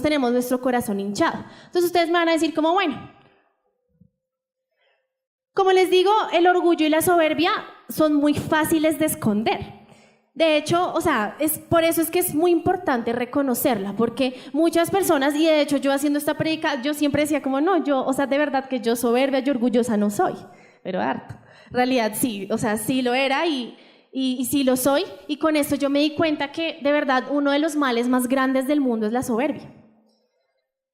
Tenemos nuestro corazón hinchado. Entonces ustedes me van a decir como, bueno, como les digo, el orgullo y la soberbia son muy fáciles de esconder. De hecho, o sea, por eso es que es muy importante reconocerla, porque muchas personas, y de hecho yo haciendo esta predica, yo siempre decía como, no, yo, o sea, de verdad que yo soberbia y orgullosa no soy, pero harto. En realidad sí, o sea, sí lo era y sí lo soy, y con esto yo me di cuenta que de verdad uno de los males más grandes del mundo es la soberbia.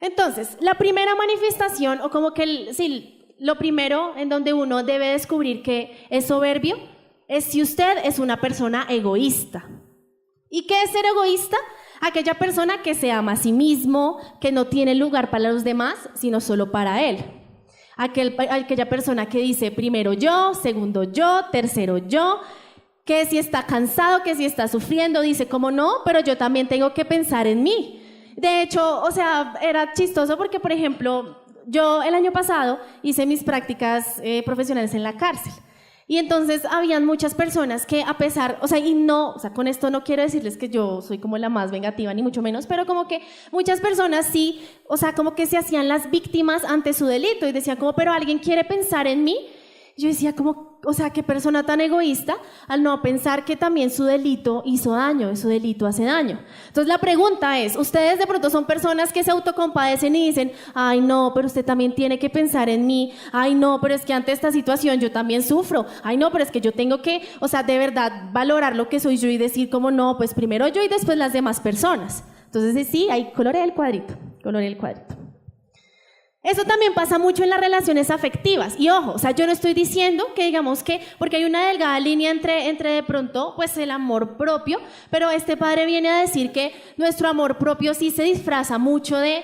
Entonces, la primera manifestación, o como que lo primero en donde uno debe descubrir que es soberbio, es si usted es una persona egoísta. ¿Y qué es ser egoísta? Aquella persona que se ama a sí mismo, que no tiene lugar para los demás, sino solo para él. Aquella persona que dice primero yo, segundo yo, tercero yo, que si está cansado, que si está sufriendo, dice como no, pero yo también tengo que pensar en mí. De hecho, o sea, era chistoso porque, por ejemplo, yo el año pasado hice mis prácticas profesionales en la cárcel. Y entonces habían muchas personas que a pesar, o sea, con esto no quiero decirles que yo soy como la más vengativa ni mucho menos, pero como que muchas personas sí, o sea, como que se hacían las víctimas ante su delito y decían como, pero alguien quiere pensar en mí. Yo decía como, o sea, qué persona tan egoísta al no pensar que también su delito hizo daño, su delito hace daño. Entonces la pregunta es, ¿ustedes de pronto son personas que se autocompadecen y dicen, ay no, pero usted también tiene que pensar en mí, ay no, pero es que ante esta situación yo también sufro, ay no, pero es que yo tengo que, o sea, de verdad valorar lo que soy yo y decir como no, pues primero yo y después las demás personas? Entonces sí, ahí coloré el cuadrito. Eso también pasa mucho en las relaciones afectivas. Y ojo, o sea, yo no estoy diciendo que digamos que, porque hay una delgada línea entre de pronto, pues el amor propio, pero este padre viene a decir que nuestro amor propio sí se disfraza mucho de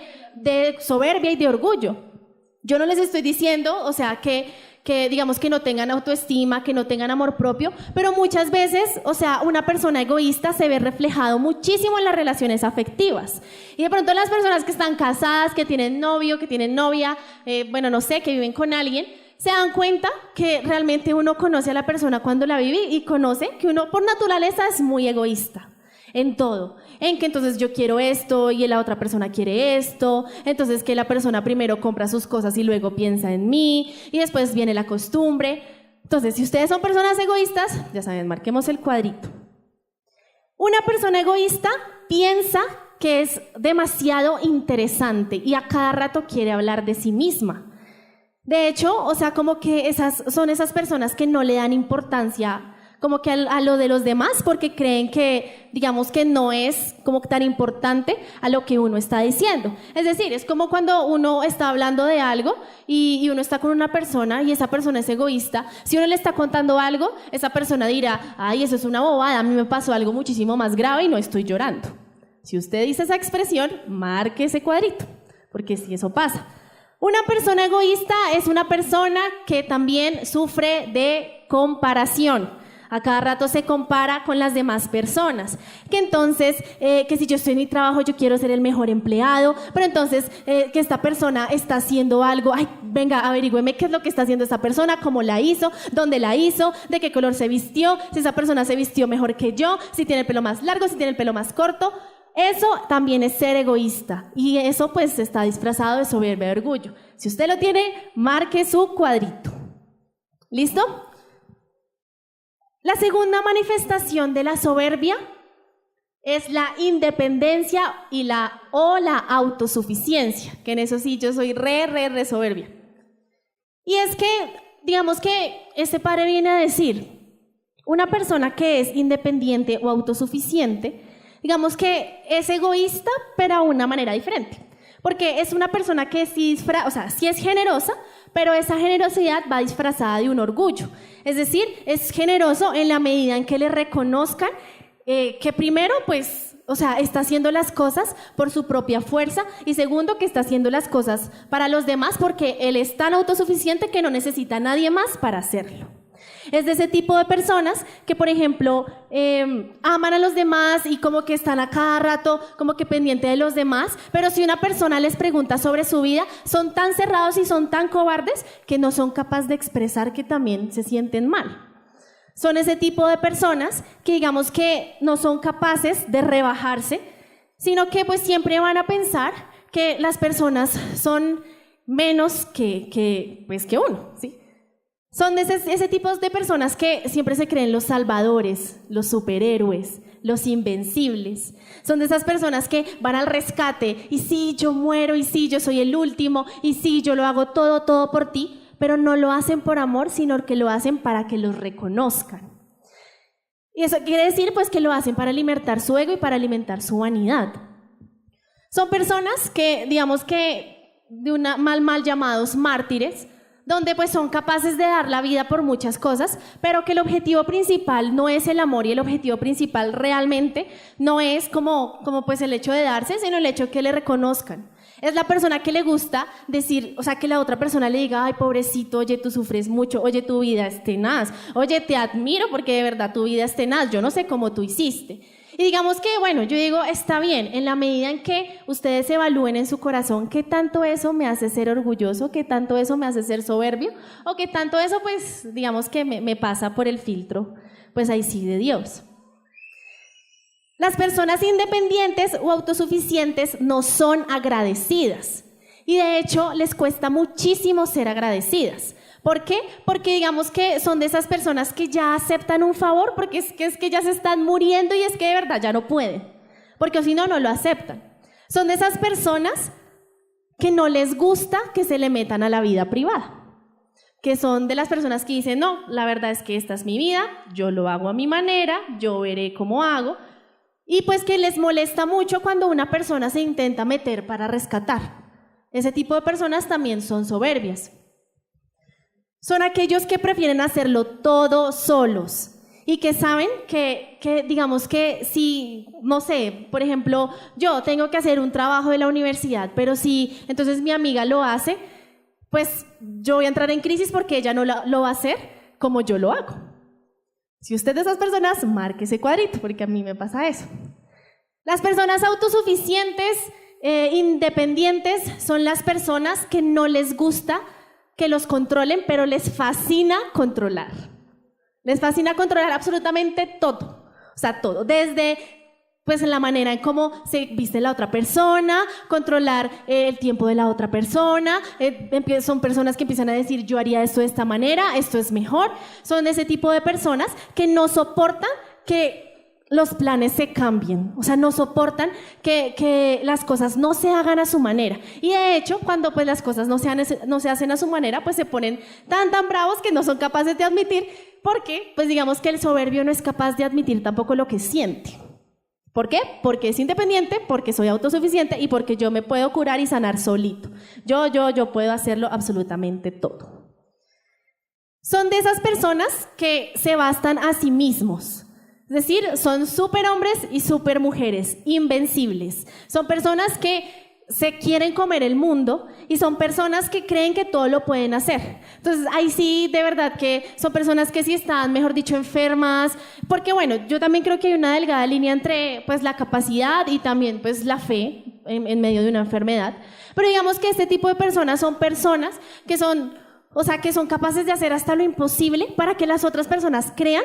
soberbia y de orgullo. Yo no les estoy diciendo, o sea, que digamos que no tengan autoestima, que no tengan amor propio, pero muchas veces, o sea, una persona egoísta se ve reflejado muchísimo en las relaciones afectivas. Y de pronto las personas que están casadas, que tienen novio, que tienen novia, bueno, no sé, que viven con alguien, se dan cuenta que realmente uno conoce a la persona cuando la vive y conoce que uno por naturaleza es muy egoísta. En todo, en que entonces yo quiero esto y la otra persona quiere esto, entonces que la persona primero compra sus cosas y luego piensa en mí y después viene la costumbre. Entonces, si ustedes son personas egoístas, ya saben, marquemos el cuadrito. Una persona egoísta piensa que es demasiado interesante y a cada rato quiere hablar de sí misma. De hecho, o sea, como que son esas personas que no le dan importancia como que a lo de los demás porque creen que, digamos que no es como tan importante a lo que uno está diciendo. Es decir, es como cuando uno está hablando de algo y uno está con una persona y esa persona es egoísta. Si uno le está contando algo, esa persona dirá, ay, eso es una bobada, a mí me pasó algo muchísimo más grave y no estoy llorando. Si usted dice esa expresión, marque ese cuadrito, porque si eso pasa. Una persona egoísta es una persona que también sufre de comparación. A cada rato se compara con las demás personas, que entonces, que si yo estoy en mi trabajo yo quiero ser el mejor empleado, pero entonces que esta persona está haciendo algo, ay, venga, averígüeme qué es lo que está haciendo esta persona, cómo la hizo, dónde la hizo, de qué color se vistió, si esa persona se vistió mejor que yo, si tiene el pelo más largo, si tiene el pelo más corto. Eso también es ser egoísta y eso pues está disfrazado de soberbia y orgullo. Si usted lo tiene, marque su cuadrito. ¿Listo? La segunda manifestación de la soberbia es la independencia y la autosuficiencia, que en eso sí yo soy re soberbia. Y es que, digamos que este padre viene a decir, una persona que es independiente o autosuficiente, digamos que es egoísta, pero a una manera diferente. Porque es una persona que sí es generosa, pero esa generosidad va disfrazada de un orgullo. Es decir, es generoso en la medida en que le reconozcan que primero, pues, o sea, está haciendo las cosas por su propia fuerza y segundo, que está haciendo las cosas para los demás porque él es tan autosuficiente que no necesita a nadie más para hacerlo. Es de ese tipo de personas que, por ejemplo, aman a los demás y como que están a cada rato como que pendiente de los demás, pero si una persona les pregunta sobre su vida, son tan cerrados y son tan cobardes que no son capaces de expresar que también se sienten mal. Son ese tipo de personas que digamos que no son capaces de rebajarse, sino que pues siempre van a pensar que las personas son menos que uno, ¿sí? Son ese tipo de personas que siempre se creen los salvadores, los superhéroes, los invencibles. Son de esas personas que van al rescate y sí, yo muero, y sí, yo soy el último, y sí, yo lo hago todo por ti, pero no lo hacen por amor, sino que lo hacen para que los reconozcan. Y eso quiere decir pues que lo hacen para alimentar su ego y para alimentar su vanidad. Son personas que, digamos que, de una mal llamados mártires, donde pues son capaces de dar la vida por muchas cosas, pero que el objetivo principal no es el amor y el objetivo principal realmente no es como pues el hecho de darse, sino el hecho de que le reconozcan. Es la persona que le gusta decir, o sea, que la otra persona le diga, ay, pobrecito, oye, tú sufres mucho, oye, tu vida es tenaz, oye, te admiro porque de verdad tu vida es tenaz, yo no sé cómo tú hiciste. Y digamos que, bueno, yo digo, está bien, en la medida en que ustedes evalúen en su corazón qué tanto eso me hace ser orgulloso, qué tanto eso me hace ser soberbio, o qué tanto eso, pues, digamos que me pasa por el filtro, pues ahí sí, de Dios. Las personas independientes o autosuficientes no son agradecidas y de hecho les cuesta muchísimo ser agradecidas. ¿Por qué? Porque digamos que son de esas personas que ya aceptan un favor porque es que ya se están muriendo y es que de verdad ya no pueden, porque si no, no lo aceptan. Son de esas personas que no les gusta que se le metan a la vida privada, que son de las personas que dicen, no, la verdad es que esta es mi vida, yo lo hago a mi manera, yo veré cómo hago. Y pues que les molesta mucho cuando una persona se intenta meter para rescatar. Ese tipo de personas también son soberbias. Son aquellos que prefieren hacerlo todo solos y que saben que digamos que si, no sé, por ejemplo, yo tengo que hacer un trabajo de la universidad, pero si entonces mi amiga lo hace, pues yo voy a entrar en crisis porque ella no lo va a hacer como yo lo hago. Si usted es de esas personas, marque ese cuadrito, porque a mí me pasa eso. Las personas autosuficientes, independientes, son las personas que no les gusta que los controlen, pero les fascina controlar. Les fascina controlar absolutamente todo. O sea, todo. Desde pues la manera en cómo se viste la otra persona, controlar el tiempo de la otra persona, son personas que empiezan a decir yo haría esto de esta manera, esto es mejor, son ese tipo de personas que no soportan que los planes se cambien, o sea, no soportan que las cosas no se hagan a su manera, y de hecho, cuando pues las cosas no se hacen a su manera, pues se ponen tan bravos que no son capaces de admitir, porque pues digamos que el soberbio no es capaz de admitir tampoco lo que siente. ¿Por qué? Porque es independiente, porque soy autosuficiente y porque yo me puedo curar y sanar solito. Yo puedo hacerlo absolutamente todo. Son de esas personas que se bastan a sí mismos. Es decir, son superhombres y supermujeres, invencibles. Son personas que se quieren comer el mundo y son personas que creen que todo lo pueden hacer. Entonces, ahí sí, de verdad que son personas que sí están, mejor dicho, enfermas, porque bueno, yo también creo que hay una delgada línea entre pues la capacidad y también pues la fe en medio de una enfermedad, pero digamos que este tipo de personas son personas que son, o sea, que son capaces de hacer hasta lo imposible para que las otras personas crean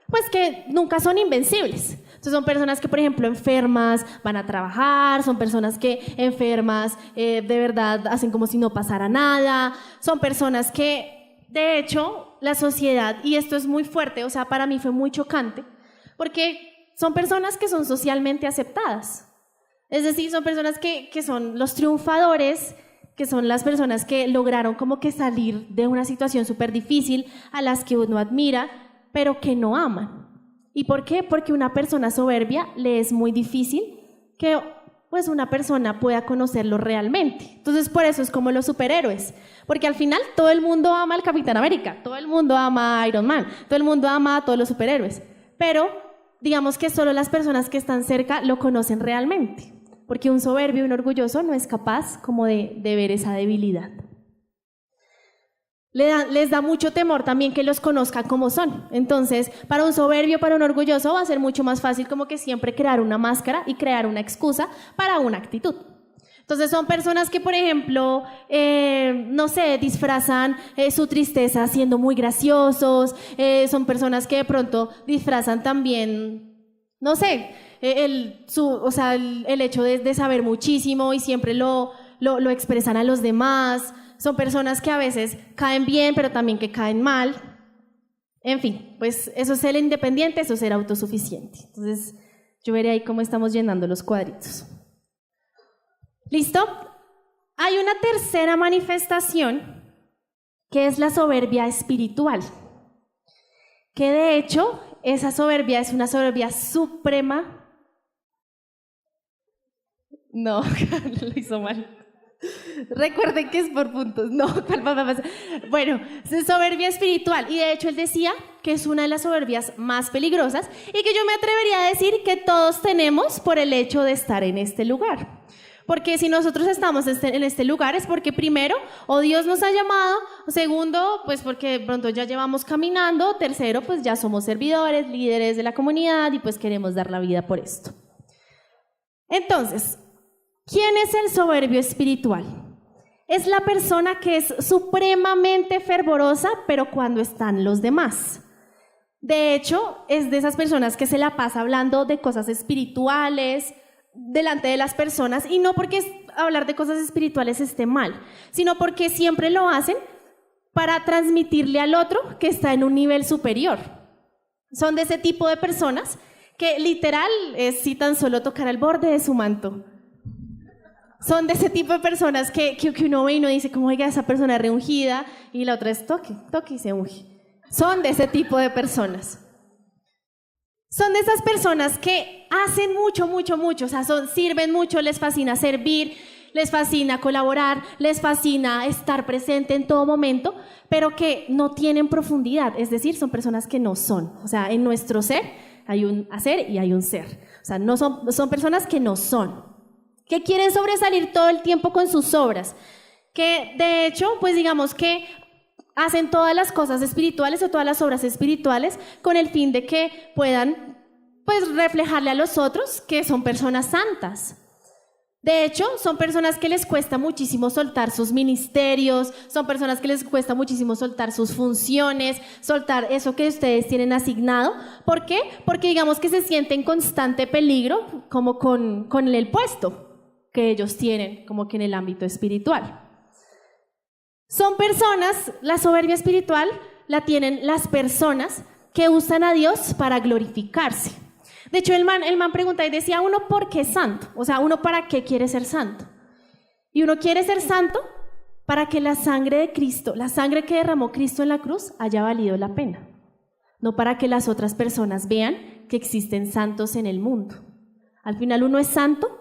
pues que nunca son invencibles. Entonces son personas que, por ejemplo, enfermas van a trabajar, son personas que enfermas de verdad hacen como si no pasara nada, son personas que, de hecho, la sociedad, y esto es muy fuerte, o sea, para mí fue muy chocante, porque son personas que son socialmente aceptadas. Es decir, son personas que son los triunfadores, que son las personas que lograron como que salir de una situación súper difícil, a las que uno admira, pero que no aman. ¿Y por qué? Porque una persona soberbia le es muy difícil que pues una persona pueda conocerlo realmente. Entonces por eso es como los superhéroes, porque al final todo el mundo ama al Capitán América, todo el mundo ama a Iron Man, todo el mundo ama a todos los superhéroes, pero digamos que solo las personas que están cerca lo conocen realmente, porque un soberbio y un orgulloso no es capaz como de ver esa debilidad. Les da mucho temor también que los conozcan como son. Entonces, para un soberbio, para un orgulloso, va a ser mucho más fácil como que siempre crear una máscara y crear una excusa para una actitud. Entonces son personas que, por ejemplo, no sé, disfrazan su tristeza siendo muy graciosos, son personas que de pronto disfrazan también, no sé, el hecho de saber muchísimo y siempre lo expresan a los demás. Son personas que a veces caen bien, pero también que caen mal. En fin, pues eso es ser independiente, eso es ser autosuficiente. Entonces yo veré ahí cómo estamos llenando los cuadritos. ¿Listo? Hay una tercera manifestación que es la soberbia espiritual, que de hecho esa soberbia es una soberbia suprema. No, lo hizo mal. Recuerden que es por puntos. No, bueno, es soberbia espiritual, y de hecho él decía que es una de las soberbias más peligrosas y que yo me atrevería a decir que todos tenemos por el hecho de estar en este lugar. Porque si nosotros estamos en este lugar es porque primero, o Dios nos ha llamado, segundo, pues porque de pronto ya llevamos caminando, tercero, pues ya somos servidores, líderes de la comunidad y pues queremos dar la vida por esto. Entonces, ¿quién es el soberbio espiritual? Es la persona que es supremamente fervorosa, pero cuando están los demás. De hecho, es de esas personas que se la pasa hablando de cosas espirituales delante de las personas, y no porque hablar de cosas espirituales esté mal, sino porque siempre lo hacen para transmitirle al otro que está en un nivel superior. Son de ese tipo de personas que literal es si tan solo tocar el borde de su manto. Son de ese tipo de personas que uno ve y uno dice, como oiga, esa persona es reungida, y la otra es toque y se unge. Son de ese tipo de personas. Son de esas personas que hacen mucho, o sea, sirven mucho, les fascina servir, les fascina colaborar, les fascina estar presente en todo momento, pero que no tienen profundidad, es decir, son personas que no son. O sea, en nuestro ser hay un hacer y hay un ser. O sea, no son personas que no son, que quieren sobresalir todo el tiempo con sus obras, que de hecho, pues digamos que hacen todas las cosas espirituales o todas las obras espirituales con el fin de que puedan pues reflejarle a los otros que son personas santas. De hecho, son personas que les cuesta muchísimo soltar sus ministerios, son personas que les cuesta muchísimo soltar sus funciones, soltar eso que ustedes tienen asignado. ¿Por qué? Porque digamos que se sienten en constante peligro como con el puesto que ellos tienen, como que en el ámbito espiritual. Son personas, la soberbia espiritual la tienen las personas que usan a Dios para glorificarse. De hecho, el man pregunta y decía, ¿uno por qué es santo? O sea, ¿uno para qué quiere ser santo? Y uno quiere ser santo para que la sangre de Cristo, la sangre que derramó Cristo en la cruz, haya valido la pena. No para que las otras personas vean que existen santos en el mundo. Al final uno es santo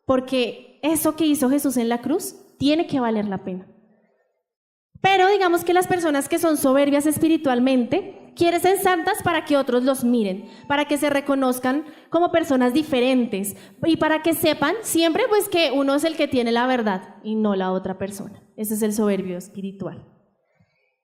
porque eso que hizo Jesús en la cruz tiene que valer la pena. Pero digamos que las personas que son soberbias espiritualmente quieren ser santas para que otros los miren, para que se reconozcan como personas diferentes y para que sepan siempre pues que uno es el que tiene la verdad y no la otra persona. Ese es el soberbio espiritual.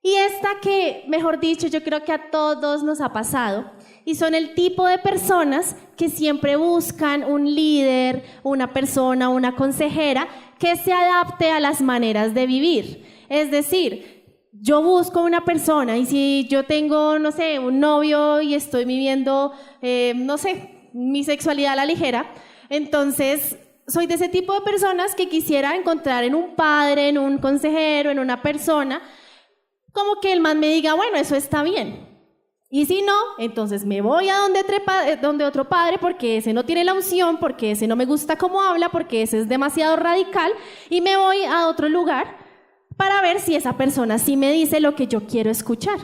Y esta que, mejor dicho, yo creo que a todos nos ha pasado, y son el tipo de personas que siempre buscan un líder, una persona, una consejera que se adapte a las maneras de vivir. Es decir, yo busco una persona y si yo tengo, no sé, un novio y estoy viviendo, no sé, mi sexualidad a la ligera, entonces soy de ese tipo de personas que quisiera encontrar en un padre, en un consejero, en una persona, como que el man me diga, bueno, eso está bien. Y si no, entonces me voy a donde otro padre porque ese no tiene la unción, porque ese no me gusta cómo habla, porque ese es demasiado radical, y me voy a otro lugar para ver si esa persona sí me dice lo que yo quiero escuchar.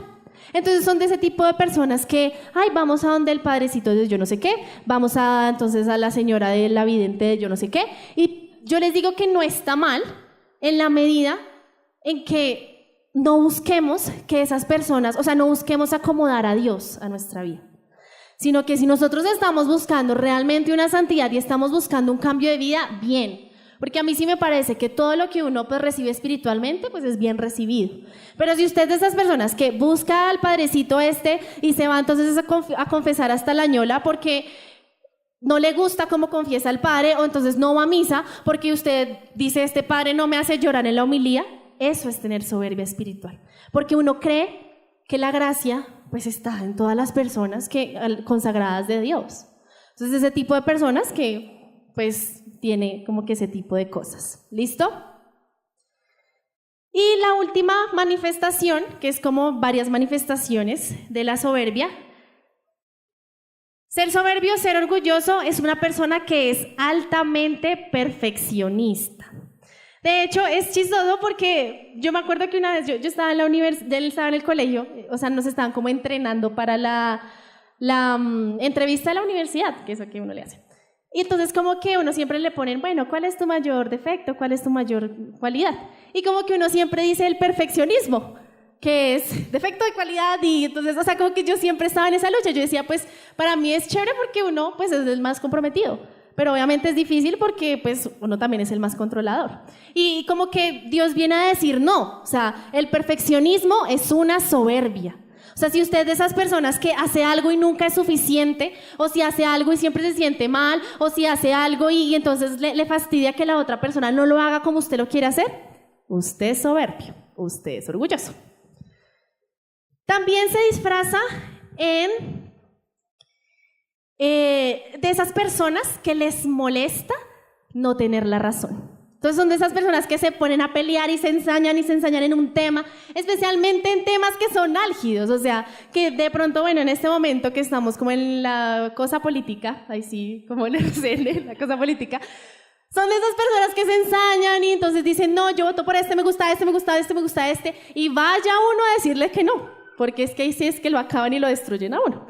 Entonces son de ese tipo de personas que, ay, vamos a donde el padrecito de yo no sé qué, vamos entonces a la señora de la vidente de yo no sé qué, y yo les digo que no está mal en la medida en que no busquemos que esas personas, o sea, no busquemos acomodar a Dios a nuestra vida, sino que si nosotros estamos buscando realmente una santidad y estamos buscando un cambio de vida, bien. Porque a mí sí me parece que todo lo que uno pues recibe espiritualmente pues es bien recibido. Pero si usted es de esas personas que busca al padrecito y se va entonces a confesar hasta la ñola porque no le gusta cómo confiesa el padre, o entonces no va a misa porque usted dice, este padre no me hace llorar en la homilía. Eso es tener soberbia espiritual, porque uno cree que la gracia pues está en todas las personas consagradas de Dios. Entonces ese tipo de personas que pues tiene como que ese tipo de cosas. ¿Listo? Y la última manifestación, que es como varias manifestaciones de la soberbia. Ser soberbio, ser orgulloso, es una persona que es altamente perfeccionista. De hecho, es chistoso porque yo me acuerdo que una vez yo estaba en la universidad, estaba en el colegio, o sea, nos estaban como entrenando para la entrevista de la universidad, que es lo que uno le hace. Y entonces como que uno siempre le ponen, bueno, ¿cuál es tu mayor defecto? ¿Cuál es tu mayor cualidad? Y como que uno siempre dice el perfeccionismo, que es defecto de cualidad, y entonces, o sea, como que yo siempre estaba en esa lucha. Yo decía, pues, para mí es chévere porque uno, pues, es el más comprometido, pero obviamente es difícil porque, pues, uno también es el más controlador. Y como que Dios viene a decir, no, o sea, el perfeccionismo es una soberbia. O sea, si usted es de esas personas que hace algo y nunca es suficiente, o si hace algo y siempre se siente mal, o si hace algo y entonces le fastidia que la otra persona no lo haga como usted lo quiere hacer, usted es soberbio, usted es orgulloso. También se disfraza de esas personas que les molesta no tener la razón. Entonces son de esas personas que se ponen a pelear y se ensañan en un tema, especialmente en temas que son álgidos, o sea, que de pronto, bueno, en este momento que estamos como en la cosa política, ahí sí, como en la cosa política, son de esas personas que se ensañan y entonces dicen, no, yo voto por este, me gusta este, me gusta este, me gusta este, y vaya uno a decirle que no, porque es que ahí sí es que lo acaban y lo destruyen a uno.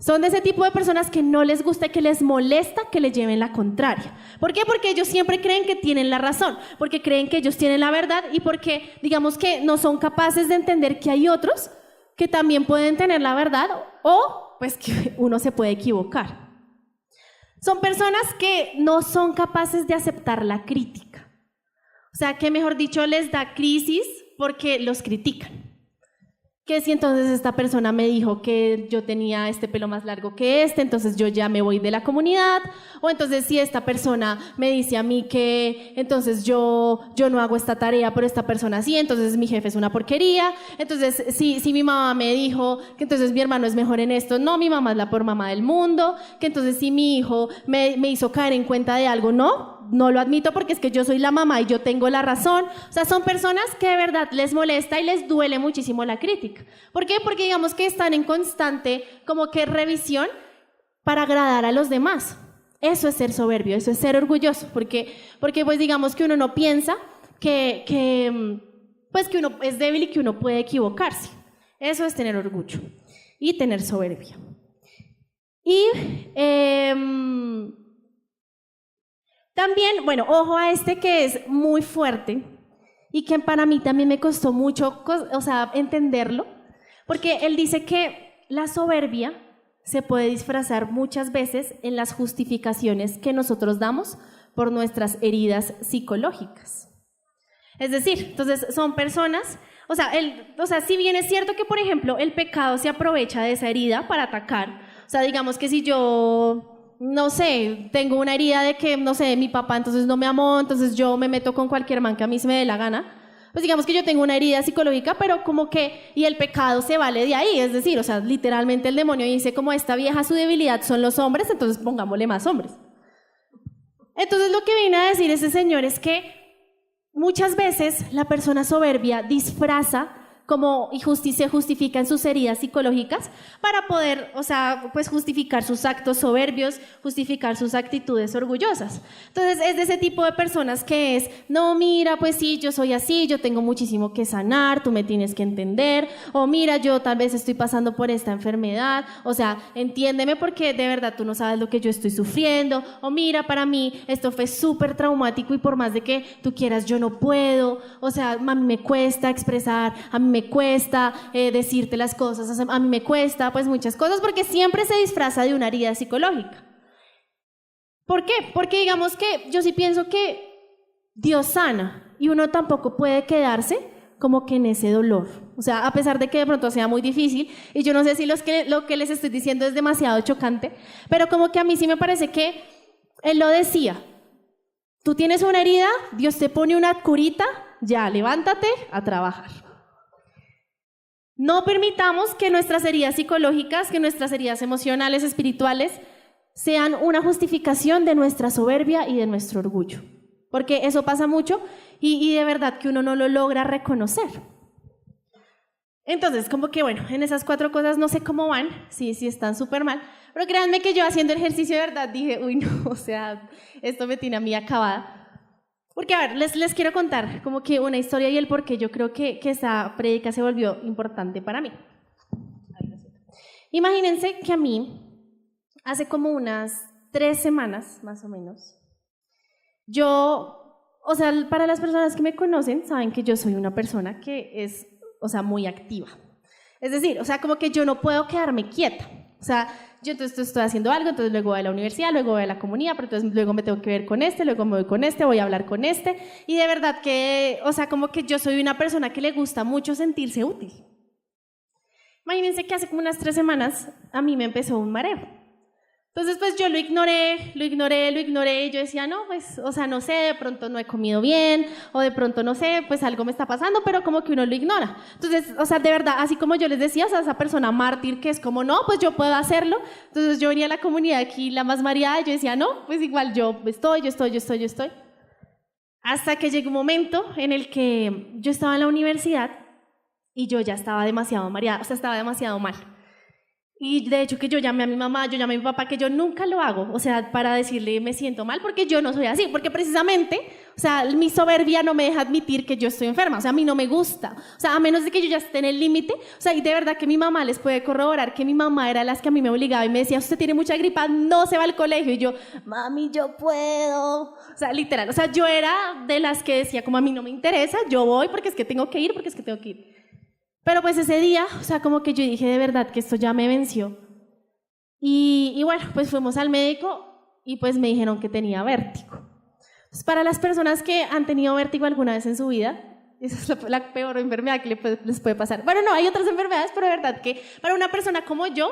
Son de ese tipo de personas que no les gusta, que les molesta que le lleven la contraria. ¿Por qué? Porque ellos siempre creen que tienen la razón, porque creen que ellos tienen la verdad y porque, digamos que no son capaces de entender que hay otros que también pueden tener la verdad o pues que uno se puede equivocar. Son personas que no son capaces de aceptar la crítica. O sea, que mejor dicho les da crisis porque los critican. Que si entonces esta persona me dijo que yo tenía este pelo más largo que este, entonces yo ya me voy de la comunidad, o entonces si esta persona me dice a mí que entonces yo no hago esta tarea, pero esta persona sí, entonces mi jefe es una porquería, entonces si mi mamá me dijo que entonces mi hermano es mejor en esto, no, mi mamá es la peor mamá del mundo, que entonces si mi hijo me hizo caer en cuenta de algo, no lo admito porque es que yo soy la mamá y yo tengo la razón. O sea, son personas que de verdad les molesta y les duele muchísimo la crítica. ¿Por qué? Porque digamos que están en constante como que revisión para agradar a los demás. Eso es ser soberbio, eso es ser orgulloso, porque pues digamos que uno no piensa que uno es débil y que uno puede equivocarse. Eso es tener orgullo y tener soberbia. Y también, bueno, ojo a este que es muy fuerte y que para mí también me costó mucho, o sea, entenderlo, porque él dice que la soberbia se puede disfrazar muchas veces en las justificaciones que nosotros damos por nuestras heridas psicológicas. Es decir, entonces son personas, o sea, si bien es cierto que, por ejemplo, el pecado se aprovecha de esa herida para atacar, o sea, digamos que si yo no sé, tengo una herida de que, no sé, mi papá entonces no me amó, entonces yo me meto con cualquier man que a mí se me dé la gana, pues digamos que yo tengo una herida psicológica, pero como que, y el pecado se vale de ahí, es decir, o sea, literalmente el demonio dice como esta vieja su debilidad son los hombres, entonces pongámosle más hombres. Entonces lo que viene a decir ese señor es que muchas veces la persona soberbia disfraza como se justifica en sus heridas psicológicas para poder, o sea, pues justificar sus actos soberbios, justificar sus actitudes orgullosas. Entonces es de ese tipo de personas que es, no, mira, pues sí, yo soy así, yo tengo muchísimo que sanar, tú me tienes que entender, o mira, yo tal vez estoy pasando por esta enfermedad, o sea, entiéndeme porque de verdad tú no sabes lo que yo estoy sufriendo, o mira, para mí esto fue súper traumático y por más de que tú quieras, yo no puedo, o sea, a mí me cuesta expresar, a mí me cuesta decirte las cosas, a mí me cuesta pues muchas cosas porque siempre se disfraza de una herida psicológica. ¿Por qué? Porque digamos que yo sí pienso que Dios sana y uno tampoco puede quedarse como que en ese dolor. O sea, a pesar de que de pronto sea muy difícil, y yo no sé si lo que les estoy diciendo es demasiado chocante, pero como que a mí sí me parece que él lo decía, tú tienes una herida, Dios te pone una curita, ya, levántate a trabajar. No permitamos que nuestras heridas psicológicas, que nuestras heridas emocionales, espirituales, sean una justificación de nuestra soberbia y de nuestro orgullo. Porque eso pasa mucho y de verdad que uno no lo logra reconocer. Entonces, como que bueno, en esas 4 cosas no sé cómo van, sí están súper mal, pero créanme que yo haciendo ejercicio de verdad dije, uy no, o sea, esto me tiene a mí acabada. Porque a ver, les quiero contar como que una historia y el por qué yo creo que esta prédica se volvió importante para mí. Imagínense que a mí, hace como unas 3 semanas, más o menos, o sea, para las personas que me conocen, saben que yo soy una persona que es, o sea, muy activa. Es decir, o sea, como que yo no puedo quedarme quieta. O sea, yo entonces estoy haciendo algo, entonces luego voy a la universidad, luego voy a la comunidad, pero entonces luego me tengo que ver con este, luego me voy con este, voy a hablar con este. Y de verdad que, o sea, como que yo soy una persona que le gusta mucho sentirse útil. Imagínense que hace como unas 3 semanas a mí me empezó un mareo. Entonces, pues yo lo ignoré, y yo decía, no, pues, o sea, no sé, de pronto no he comido bien, o de pronto, no sé, pues algo me está pasando, pero como que uno lo ignora. Entonces, o sea, de verdad, así como yo les decía, o sea, esa persona mártir que es como, no, pues yo puedo hacerlo. Entonces yo venía a la comunidad aquí, la más mareada, y yo decía, no, pues igual yo estoy. Hasta que llegó un momento en el que yo estaba en la universidad y yo ya estaba demasiado mareada, o sea, estaba demasiado mal. Y de hecho que yo llamé a mi mamá, yo llamé a mi papá, que yo nunca lo hago, o sea, para decirle me siento mal, porque yo no soy así, porque precisamente, o sea, mi soberbia no me deja admitir que yo estoy enferma, o sea, a mí no me gusta, o sea, a menos de que yo ya esté en el límite, o sea, y de verdad que mi mamá les puede corroborar que mi mamá era las que a mí me obligaba y me decía, usted tiene mucha gripa, no se va al colegio, y yo, mami, yo puedo, o sea, literal, o sea, yo era de las que decía, como a mí no me interesa, yo voy porque es que tengo que ir, Pero pues ese día, o sea, como que yo dije de verdad que esto ya me venció. Y bueno, pues fuimos al médico y pues me dijeron que tenía vértigo. Pues para las personas que han tenido vértigo alguna vez en su vida, esa es la peor enfermedad que les puede pasar. Bueno, no, hay otras enfermedades, pero de verdad que para una persona como yo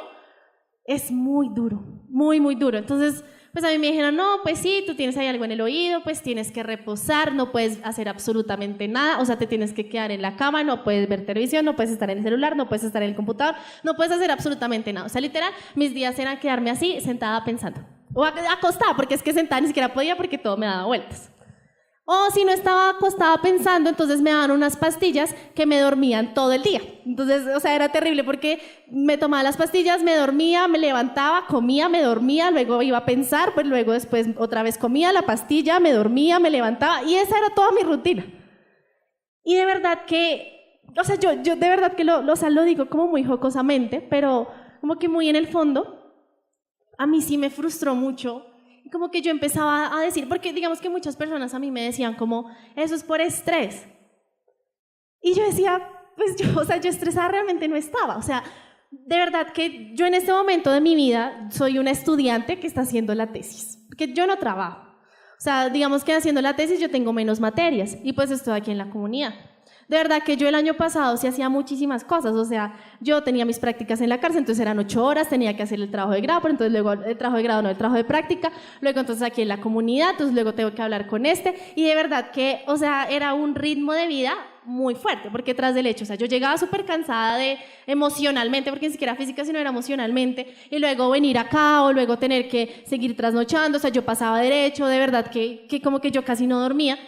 es muy duro, muy, muy duro. Entonces, pues a mí me dijeron, no, pues sí, tú tienes ahí algo en el oído, pues tienes que reposar, no puedes hacer absolutamente nada, o sea, te tienes que quedar en la cama, no puedes ver televisión, no puedes estar en el celular, no puedes estar en el computador, no puedes hacer absolutamente nada. O sea, literal, mis días eran quedarme así, sentada pensando. O acostada, porque es que sentada ni siquiera podía porque todo me daba vueltas. O si no estaba acostada pensando, entonces me daban unas pastillas que me dormían todo el día. Entonces, o sea, era terrible porque me tomaba las pastillas, me dormía, me levantaba, comía, me dormía, luego iba a pensar, pues luego después otra vez comía la pastilla, me dormía, me levantaba y esa era toda mi rutina. Y de verdad que, o sea, yo de verdad que lo digo como muy jocosamente, pero como que muy en el fondo, a mí sí me frustró mucho. Como que yo empezaba a decir, porque digamos que muchas personas a mí me decían como, eso es por estrés. Y yo decía, pues yo, o sea, yo estresada realmente no estaba. O sea, de verdad que yo en este momento de mi vida soy una estudiante que está haciendo la tesis, porque yo no trabajo. O sea, digamos que haciendo la tesis yo tengo menos materias y pues estoy aquí en la comunidad. De verdad que yo el año pasado sí hacía muchísimas cosas, o sea, yo tenía mis prácticas en la cárcel, entonces eran 8 horas, tenía que hacer el trabajo de grado, pero entonces luego el trabajo de grado no, el trabajo de práctica, luego entonces aquí en la comunidad, entonces luego tengo que hablar con y de verdad que, o sea, era un ritmo de vida muy fuerte, porque tras del hecho, o sea, yo llegaba súper cansada emocionalmente, porque ni siquiera física, sino era emocionalmente, y luego venir acá, o luego tener que seguir trasnochando, o sea, yo pasaba derecho, de verdad que como que yo casi no dormía.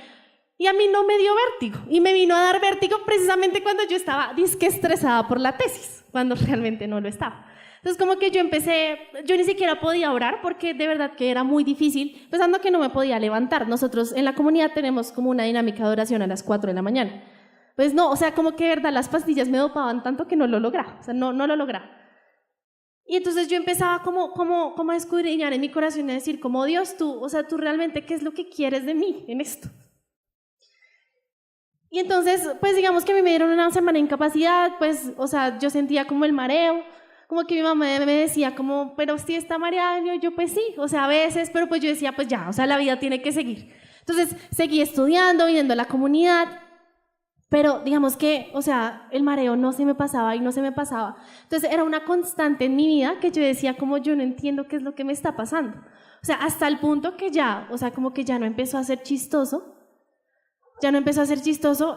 Y a mí no me dio vértigo, y me vino a dar vértigo precisamente cuando yo estaba disque estresada por la tesis, cuando realmente no lo estaba. Entonces como que yo ni siquiera podía orar porque de verdad que era muy difícil, pensando que no me podía levantar. Nosotros en la comunidad tenemos como una dinámica de oración a las 4 de la mañana. Pues no, o sea, como que de verdad las pastillas me dopaban tanto que no lo lograba, o sea, no lo lograba. Y entonces yo empezaba como a escudriñar en mi corazón y a decir, como Dios, tú realmente, ¿qué es lo que quieres de mí en esto? Y entonces, pues digamos que a mí me dieron una semana de incapacidad, pues, o sea, yo sentía como el mareo, como que mi mamá me decía como, pero si está mareada, yo pues sí, o sea, a veces, pero pues yo decía, pues ya, o sea, la vida tiene que seguir. Entonces, seguí estudiando, viniendo a la comunidad, Pero digamos que, o sea, el mareo no se me pasaba y no se me pasaba. Entonces era una constante en mi vida que yo decía como yo no entiendo qué es lo que me está pasando. O sea, hasta el punto que ya, o sea, como que ya no empezó a ser chistoso,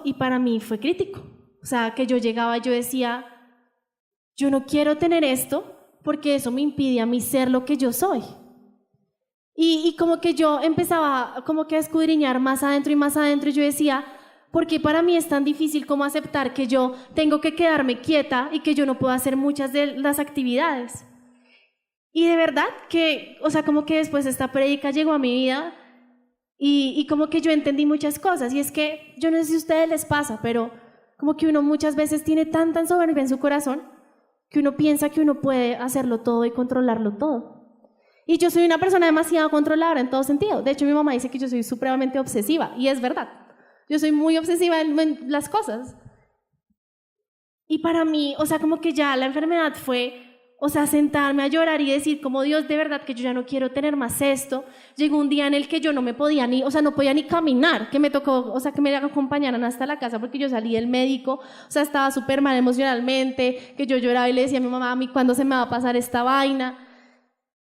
y para mí fue crítico. O sea, que yo llegaba y yo decía, yo no quiero tener esto porque eso me impide a mí ser lo que yo soy. Y como que yo empezaba como que a escudriñar más adentro y yo decía, ¿por qué para mí es tan difícil como aceptar que yo tengo que quedarme quieta y que yo no puedo hacer muchas de las actividades? Y de verdad que, o sea, como que después esta prédica llegó a mi vida y como que yo entendí muchas cosas. Y es que, yo no sé si a ustedes les pasa, pero como que uno muchas veces tiene tan soberbia en su corazón que uno piensa que uno puede hacerlo todo y controlarlo todo. Y yo soy una persona demasiado controladora en todo sentido. De hecho, mi mamá dice que yo soy supremamente obsesiva, y es verdad. Yo soy muy obsesiva en las cosas. Y para mí, o sea, como que ya la enfermedad fue, o sea, sentarme a llorar y decir como Dios, de verdad que yo ya no quiero tener más esto. Llegó un día en el que yo no me podía ni, o sea, no podía ni caminar, que me tocó, o sea, que me acompañaran hasta la casa porque yo salí del médico, o sea, estaba súper mal emocionalmente, que yo lloraba y le decía a mi mamá, a mí, ¿cuándo se me va a pasar esta vaina?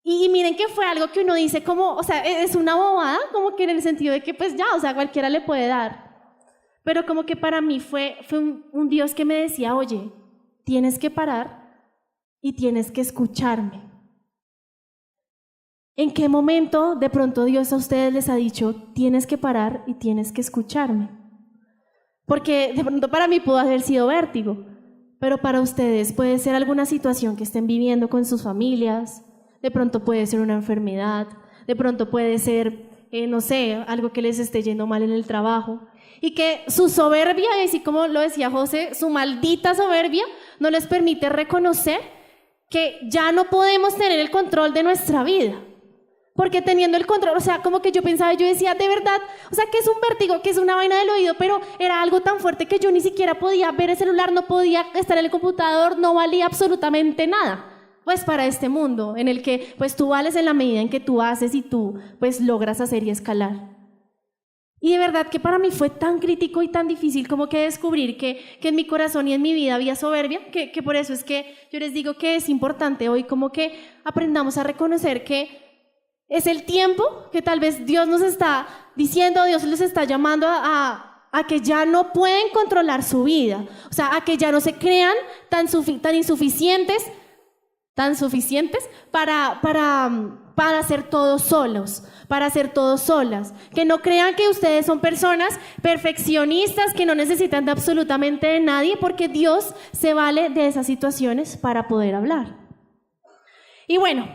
Y miren que fue algo que uno dice como, o sea, es una bobada, como que en el sentido de que pues ya, o sea, cualquiera le puede dar. Pero como que para mí fue un Dios que me decía, oye, tienes que parar y tienes que escucharme. ¿En qué momento de pronto Dios a ustedes les ha dicho, tienes que parar y tienes que escucharme? Porque de pronto para mí pudo haber sido vértigo, pero para ustedes puede ser alguna situación que estén viviendo con sus familias, de pronto puede ser una enfermedad, de pronto puede ser, no sé, algo que les esté yendo mal en el trabajo. Y que su soberbia, y así como lo decía José, su maldita soberbia no les permite reconocer que ya no podemos tener el control de nuestra vida. Porque teniendo el control, o sea, como que yo pensaba, yo decía, de verdad, o sea, que es un vértigo, que es una vaina del oído, pero era algo tan fuerte que yo ni siquiera podía ver el celular, no podía estar en el computador, no valía absolutamente nada. Pues para este mundo en el que pues tú vales en la medida en que tú haces y tú pues logras hacer y escalar. Y de verdad que para mí fue tan crítico y tan difícil como que descubrir que en mi corazón y en mi vida había soberbia, que por eso es que yo les digo que es importante hoy como que aprendamos a reconocer que es el tiempo que tal vez Dios nos está diciendo, Dios les está llamando a que ya no pueden controlar su vida, o sea, a que ya no se crean tan insuficientes, para hacer todo solos, para hacer todo solas. Que no crean que ustedes son personas perfeccionistas que no necesitan de absolutamente de nadie, porque Dios se vale de esas situaciones para poder hablar. Y bueno,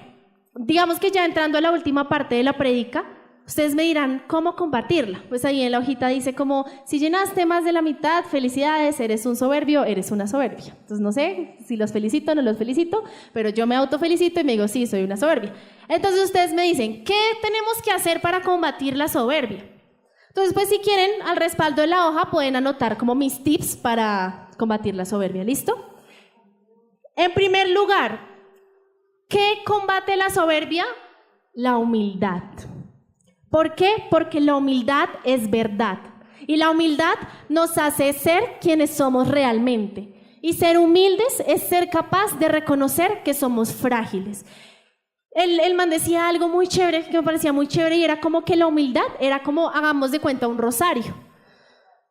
digamos que ya entrando a la última parte de la prédica, ustedes me dirán cómo combatirla. Pues ahí en la hojita dice como, si llenaste más de la mitad, felicidades, eres un soberbio, eres una soberbia. Entonces no sé si los felicito o no los felicito, pero yo me autofelicito y me digo, sí, soy una soberbia. Entonces ustedes me dicen, ¿qué tenemos que hacer para combatir la soberbia? Entonces pues si quieren, al respaldo de la hoja pueden anotar como mis tips para combatir la soberbia, ¿listo? En primer lugar, ¿qué combate la soberbia? La humildad. ¿Por qué? Porque la humildad es verdad. Y la humildad nos hace ser quienes somos realmente. Y ser humildes es ser capaz de reconocer que somos frágiles. El man decía algo muy chévere, que me parecía muy chévere, y era como que la humildad era como, hagamos de cuenta, un rosario.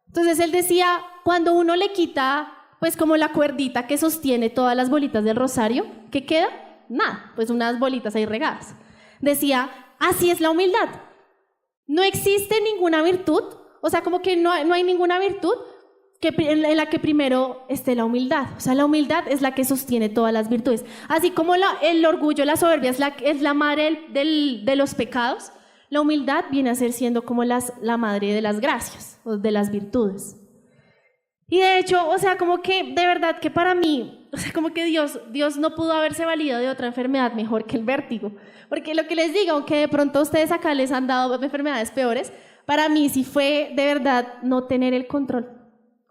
Entonces él decía, cuando uno le quita, pues como la cuerdita que sostiene todas las bolitas del rosario, ¿qué queda? Nada, pues unas bolitas ahí regadas. Decía, así es la humildad. No existe ninguna virtud, o sea, como que no hay ninguna virtud en la que primero esté la humildad. O sea, la humildad es la que sostiene todas las virtudes. Así como el orgullo, la soberbia es la madre de los pecados, la humildad viene a ser siendo como la madre de las gracias, o de las virtudes. Y de hecho, o sea, como que de verdad que para mí, o sea, como que Dios no pudo haberse valido de otra enfermedad mejor que el vértigo. Porque lo que les digo, aunque de pronto a ustedes acá les han dado enfermedades peores, para mí sí fue de verdad no tener el control.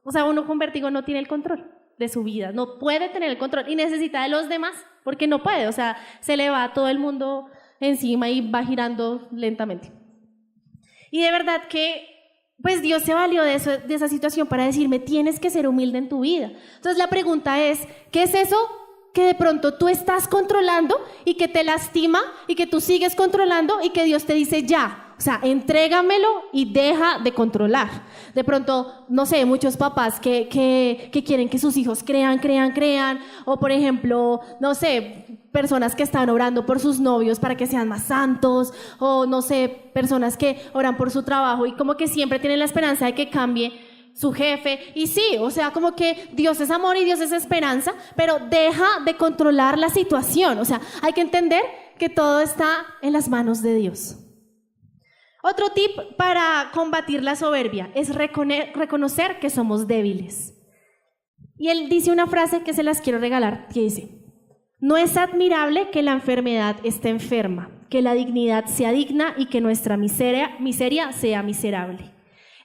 O sea, uno con vértigo no tiene el control de su vida, no puede tener el control y necesita de los demás, porque no puede, o sea, se le va a todo el mundo encima y va girando lentamente. Y de verdad que pues Dios se valió de esa situación para decirme, tienes que ser humilde en tu vida. Entonces la pregunta es, ¿qué es eso que de pronto tú estás controlando y que te lastima y que tú sigues controlando y que Dios te dice ya? O sea, entrégamelo y deja de controlar. De pronto, no sé, muchos papás que quieren que sus hijos crean, o por ejemplo, no sé, personas que están orando por sus novios para que sean más santos, o no sé, personas que oran por su trabajo y como que siempre tienen la esperanza de que cambie su jefe. Y sí, o sea, como que Dios es amor y Dios es esperanza, pero deja de controlar la situación. O sea, hay que entender que todo está en las manos de Dios. Otro tip para combatir la soberbia es reconocer que somos débiles. Y él dice una frase que se las quiero regalar, que dice: no es admirable que la enfermedad esté enferma, que la dignidad sea digna y que nuestra miseria sea miserable.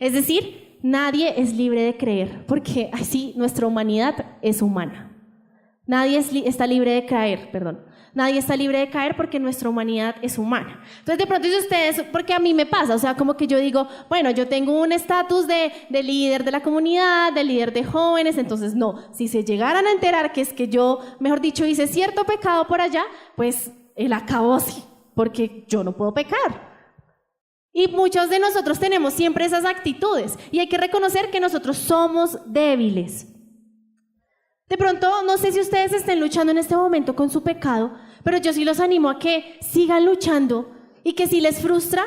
Es decir, nadie es libre de creer, porque así nuestra humanidad es humana. Nadie está libre de caer, Nadie está libre de caer porque nuestra humanidad es humana. Entonces, de pronto, si ustedes, porque a mí me pasa, o sea, como que yo digo, bueno, yo tengo un estatus de líder de la comunidad, de líder de jóvenes, entonces no, si se llegaran a enterar que es que yo, mejor dicho, hice cierto pecado por allá, pues el acabose, porque yo no puedo pecar. Y muchos de nosotros tenemos siempre esas actitudes y hay que reconocer que nosotros somos débiles. De pronto, no sé si ustedes estén luchando en este momento con su pecado, pero yo sí los animo a que sigan luchando y que si les frustra,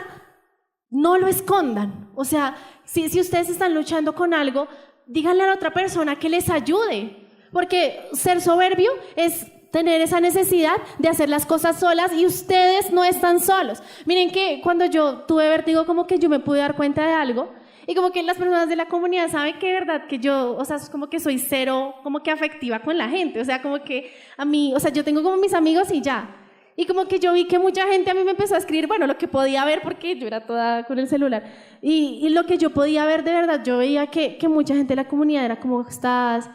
no lo escondan. O sea, si ustedes están luchando con algo, díganle a la otra persona que les ayude, porque ser soberbio es tener esa necesidad de hacer las cosas solas y ustedes no están solos. Miren que cuando yo tuve vértigo, como que yo me pude dar cuenta de algo. Y como que las personas de la comunidad saben que de verdad que yo, o sea, es como que soy cero, como que afectiva con la gente, o sea, como que a mí, o sea, yo tengo como mis amigos y ya. Y como que yo vi que mucha gente a mí me empezó a escribir, bueno, lo que podía ver, porque yo era toda con el celular, y lo que yo podía ver de verdad, yo veía que mucha gente de la comunidad era como, ¿estás?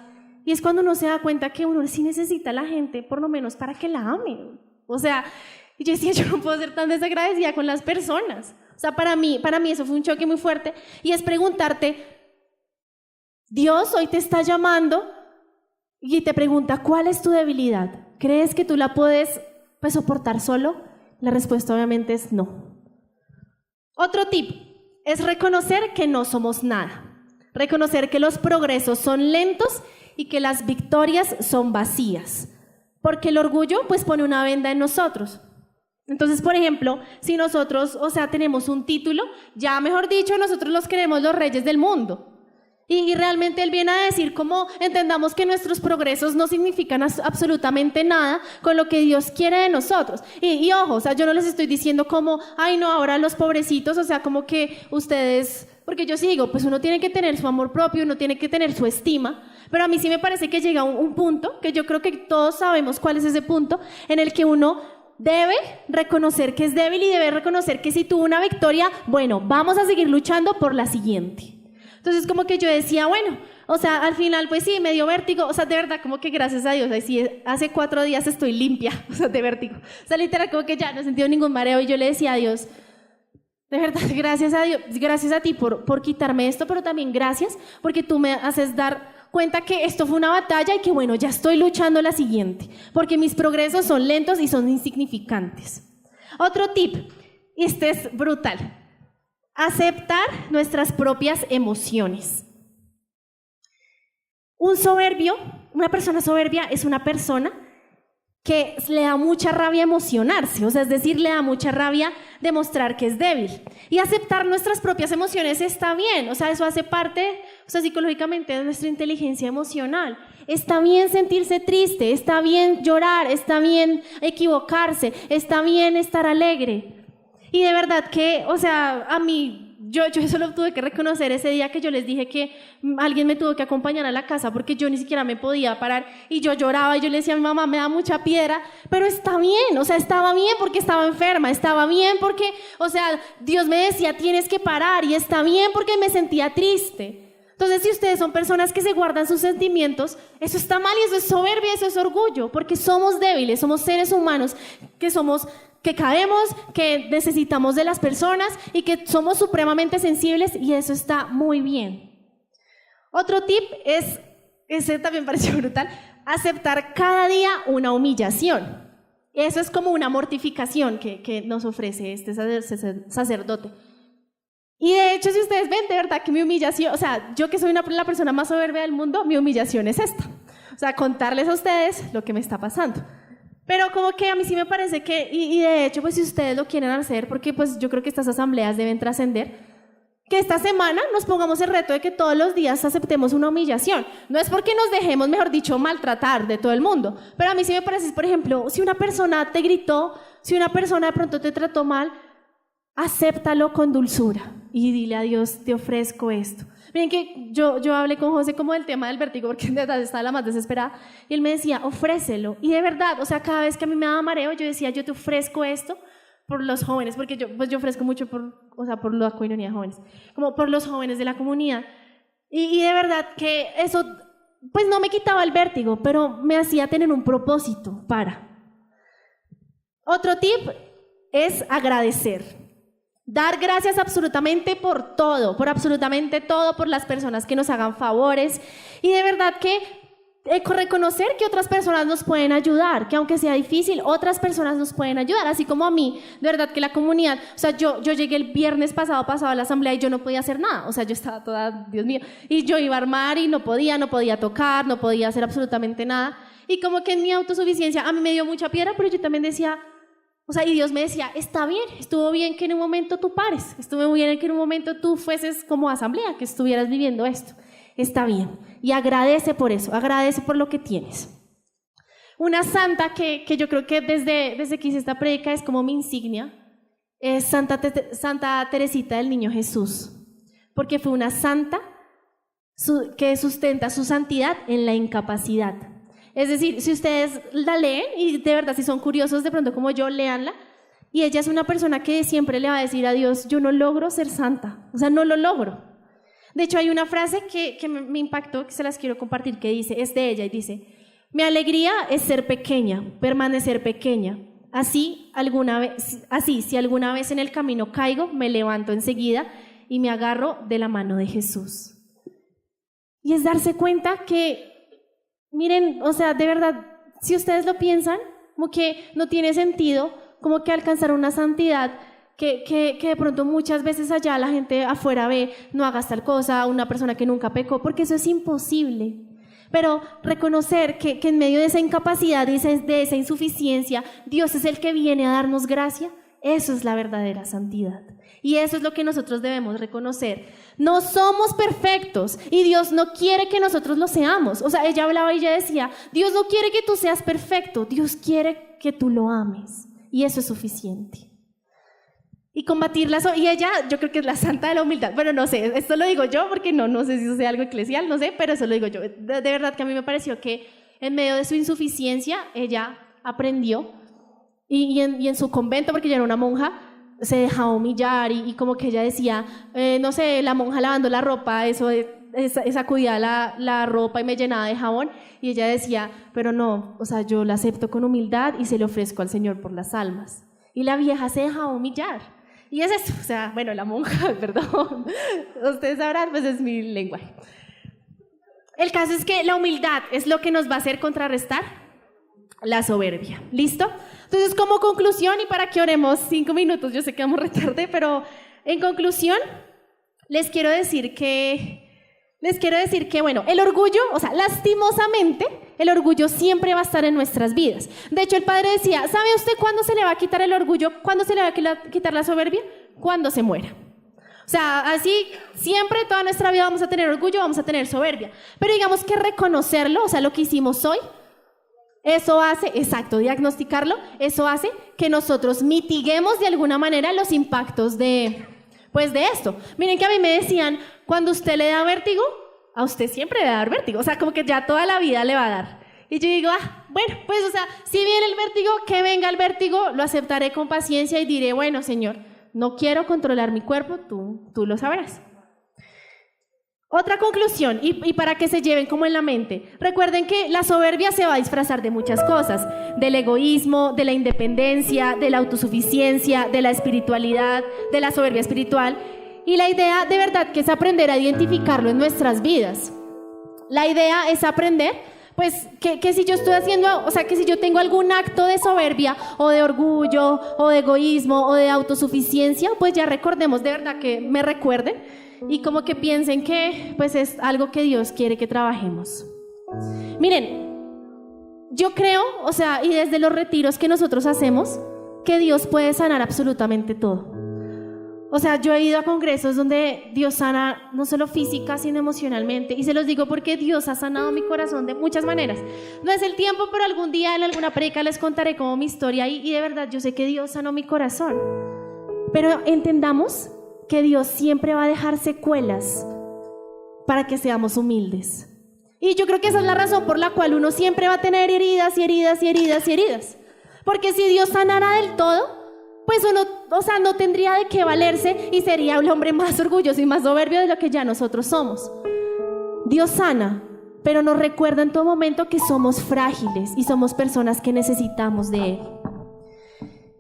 Y es cuando uno se da cuenta que uno sí necesita a la gente, por lo menos para que la ame. O sea, yo decía, yo no puedo ser tan desagradecida con las personas. O sea, para mí eso fue un choque muy fuerte y es preguntarte, Dios hoy te está llamando y te pregunta, ¿cuál es tu debilidad? ¿Crees que tú la puedes soportar solo? La respuesta obviamente es no. Otro tip es reconocer que no somos nada, reconocer que los progresos son lentos y que las victorias son vacías, porque el orgullo pues pone una venda en nosotros. Entonces, por ejemplo, si nosotros, o sea, tenemos un título, ya mejor dicho, nosotros los creemos los reyes del mundo. Y realmente él viene a decir cómo entendamos que nuestros progresos no significan absolutamente nada con lo que Dios quiere de nosotros. Y ojo, o sea, yo no les estoy diciendo como, ay no, ahora los pobrecitos, o sea, como que ustedes, porque yo sí digo, pues uno tiene que tener su amor propio, uno tiene que tener su estima, pero a mí sí me parece que llega un punto, que yo creo que todos sabemos cuál es ese punto, en el que uno debe reconocer que es débil y debe reconocer que si tuvo una victoria, bueno, vamos a seguir luchando por la siguiente. Entonces como que yo decía, bueno, o sea, al final pues sí, me dio vértigo, o sea, de verdad como que gracias a Dios, sí, hace 4 días estoy limpia, o sea, de vértigo. O sea, literal como que ya no he sentido ningún mareo y yo le decía a Dios, de verdad, gracias a Dios, gracias a ti por quitarme esto, pero también gracias porque tú me haces dar cuenta que esto fue una batalla y que bueno, ya estoy luchando la siguiente, porque mis progresos son lentos y son insignificantes. Otro tip, y este es brutal, aceptar nuestras propias emociones. Una persona soberbia es una persona que le da mucha rabia emocionarse, o sea, es decir, le da mucha rabia demostrar que es débil. Y aceptar nuestras propias emociones está bien, o sea, eso hace parte, o sea, psicológicamente de nuestra inteligencia emocional. Está bien sentirse triste, está bien llorar, está bien equivocarse, está bien estar alegre. Y de verdad que, o sea, a mí, yo eso lo tuve que reconocer ese día que yo les dije que alguien me tuvo que acompañar a la casa porque yo ni siquiera me podía parar y yo lloraba y yo le decía a mi mamá, me da mucha piedra, pero está bien, o sea, estaba bien porque estaba enferma, estaba bien porque, o sea, Dios me decía, tienes que parar y está bien porque me sentía triste. Entonces, si ustedes son personas que se guardan sus sentimientos, eso está mal y eso es soberbia, eso es orgullo, porque somos débiles, somos seres humanos que caemos, que necesitamos de las personas y que somos supremamente sensibles, y eso está muy bien. Otro tip es, ese también pareció brutal, aceptar cada día una humillación. Eso es como una mortificación que nos ofrece este sacerdote. Y de hecho, si ustedes ven, de verdad que mi humillación, o sea, yo que soy la persona más soberbia del mundo, mi humillación es esta. O sea, contarles a ustedes lo que me está pasando. Pero como que a mí sí me parece que, y de hecho, pues si ustedes lo quieren hacer, porque pues yo creo que estas asambleas deben trascender, que esta semana nos pongamos el reto de que todos los días aceptemos una humillación. No es porque nos dejemos, mejor dicho, maltratar de todo el mundo, pero a mí sí me parece, por ejemplo, si una persona te gritó, si una persona de pronto te trató mal, acéptalo con dulzura y dile a Dios, te ofrezco esto. Miren que yo hablé con José como del tema del vértigo, porque de verdad estaba la más desesperada, y él me decía, ofrécelo. Y de verdad, o sea, cada vez que a mí me daba mareo, yo decía, yo te ofrezco esto por los jóvenes, porque yo ofrezco mucho por la comunidad de jóvenes, como por los jóvenes de la comunidad. Y de verdad que eso, pues no me quitaba el vértigo, pero me hacía tener un propósito para. Otro tip es agradecer. Dar gracias absolutamente por todo, por absolutamente todo, por las personas que nos hagan favores, y de verdad que reconocer que otras personas nos pueden ayudar, que aunque sea difícil, otras personas nos pueden ayudar, así como a mí, de verdad que la comunidad, o sea, yo llegué el viernes pasado a la asamblea y yo no podía hacer nada, o sea, yo estaba toda, Dios mío, y yo iba a armar y no podía tocar, no podía hacer absolutamente nada, y como que en mi autosuficiencia a mí me dio mucha piedra, pero yo también decía, o sea, y Dios me decía, está bien, estuvo bien que en un momento tú pares, estuvo bien que en un momento tú fueses como asamblea, que estuvieras viviendo esto, está bien, y agradece por eso, agradece por lo que tienes. Una santa que yo creo que desde que hice esta prédica es como mi insignia, es Santa Teresita del Niño Jesús, porque fue una santa que sustenta su santidad en la incapacidad. Es decir, si ustedes la leen, y de verdad si son curiosos de pronto como yo, léanla, y ella es una persona que siempre le va a decir a Dios, yo no logro ser santa, o sea, no lo logro. De hecho, hay una frase que me impactó, que se las quiero compartir, que dice, es de ella, y dice, mi alegría es ser pequeña, permanecer pequeña, así si alguna vez en el camino caigo, me levanto enseguida y me agarro de la mano de Jesús. Y es darse cuenta que, miren, o sea, de verdad, si ustedes lo piensan, como que no tiene sentido, como que alcanzar una santidad que de pronto muchas veces allá la gente afuera ve, no hagas tal cosa, una persona que nunca pecó, porque eso es imposible. Pero reconocer que en medio de esa incapacidad, de esa insuficiencia, Dios es el que viene a darnos gracia, eso es la verdadera santidad. Y eso es lo que nosotros debemos reconocer. No somos perfectos y Dios no quiere que nosotros lo seamos. O sea, ella hablaba y ella decía, Dios no quiere que tú seas perfecto, Dios quiere que tú lo ames. Y eso es suficiente. Y combatirla, y ella yo creo que es la santa de la humildad. Bueno, no sé, esto lo digo yo porque no sé si eso sea algo eclesial, no sé, pero eso lo digo yo. De verdad que a mí me pareció que en medio de su insuficiencia ella aprendió y en su convento, porque ella era una monja, se dejaba humillar y como que ella decía, no sé, la monja lavando la ropa, sacudía la ropa y me llenaba de jabón, y ella decía, pero no, o sea, yo la acepto con humildad y se le ofrezco al Señor por las almas. Y la vieja se dejaba humillar. Y es eso, o sea, bueno, la monja, perdón, ustedes sabrán, pues es mi lenguaje. El caso es que la humildad es lo que nos va a hacer contrarrestar la soberbia. ¿Listo? Entonces, como conclusión, y para que oremos 5 minutos, yo sé que vamos retarde, pero en conclusión, les quiero decir que, bueno, el orgullo, o sea, lastimosamente, el orgullo siempre va a estar en nuestras vidas. De hecho, el Padre decía, ¿sabe usted cuándo se le va a quitar el orgullo? ¿Cuándo se le va a quitar la soberbia? Cuando se muera. O sea, así siempre, toda nuestra vida vamos a tener orgullo, vamos a tener soberbia. Pero digamos que reconocerlo, o sea, lo que hicimos hoy, eso hace, exacto, diagnosticarlo, eso hace que nosotros mitiguemos de alguna manera los impactos de esto. Miren que a mí me decían, cuando usted le da vértigo, a usted siempre le va a dar vértigo, o sea, como que ya toda la vida le va a dar. Y yo digo, bueno, pues, o sea, si viene el vértigo, que venga el vértigo, lo aceptaré con paciencia y diré, bueno, Señor, no quiero controlar mi cuerpo, tú lo sabrás. Otra conclusión, y para que se lleven como en la mente, recuerden que la soberbia se va a disfrazar de muchas cosas, del egoísmo, de la independencia, de la autosuficiencia, de la espiritualidad, de la soberbia espiritual, y la idea de verdad que es aprender a identificarlo en nuestras vidas. La idea es aprender, pues, que si yo estoy haciendo, o sea, que si yo tengo algún acto de soberbia, o de orgullo, o de egoísmo, o de autosuficiencia, pues ya recordemos de verdad que me recuerden, y como que piensen que pues es algo que Dios quiere que trabajemos. Miren, yo creo, o sea, y desde los retiros que nosotros hacemos, que Dios puede sanar absolutamente todo. O sea, yo he ido a congresos donde Dios sana no solo física, sino emocionalmente, y se los digo porque Dios ha sanado mi corazón de muchas maneras. No es el tiempo, pero algún día en alguna predica les contaré como mi historia, y de verdad yo sé que Dios sanó mi corazón. Pero entendamos que Dios siempre va a dejar secuelas para que seamos humildes. Y yo creo que esa es la razón por la cual uno siempre va a tener heridas y heridas y heridas y heridas. Porque si Dios sanara del todo, pues uno, o sea, no tendría de qué valerse y sería el hombre más orgulloso y más soberbio de lo que ya nosotros somos. Dios sana, pero nos recuerda en todo momento que somos frágiles y somos personas que necesitamos de Él.